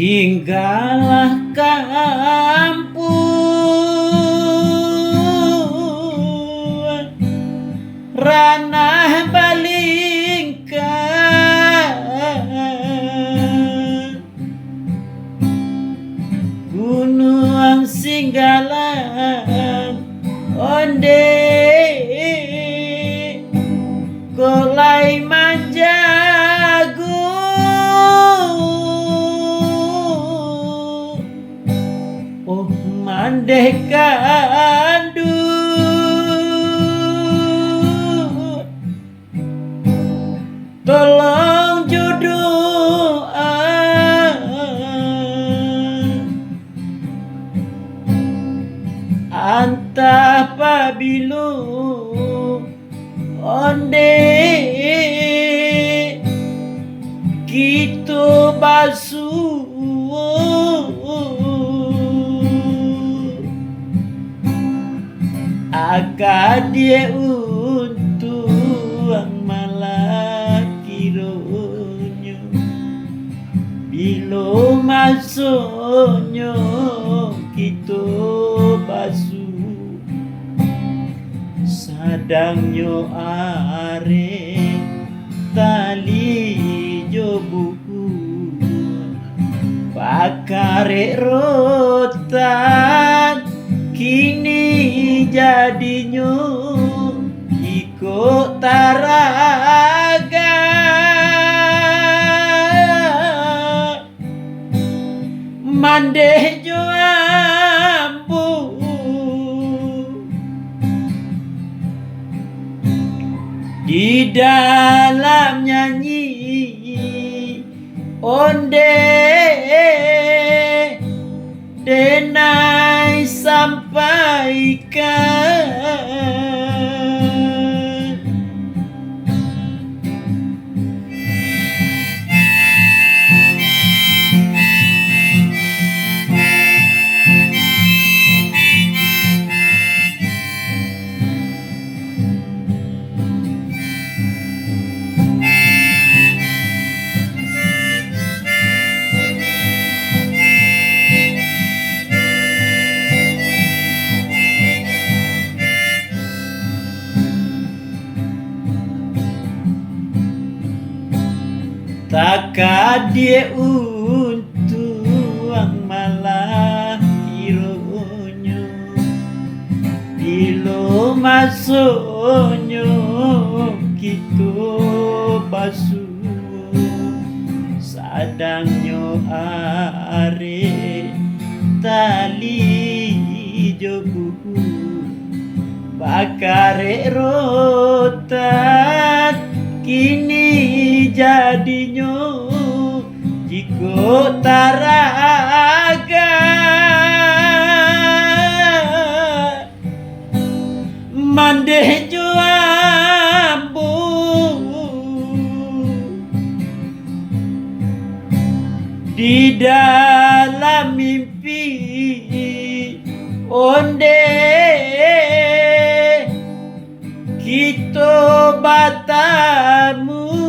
Tinggallah kampung ranah balingkan, gunung singgalan onde kolai manjagu, oh mandekandu tolong jodohan antah pabilu onde kita basuh akad dia untuk malah kironyo bilo masuknya kita basuh sadangnya are tali jobuku pakare rotan kini jadinya ikut taraga mandeh joambu di dalam nyanyi onde denai sampaikan. Takkan dia untuk malah kironyo bilo masuknya kita basuh sadangnya are tali jobuku bakare rotan kini jadinya jiko taraga mandeh joambu di dalam mimpi onde kita batamu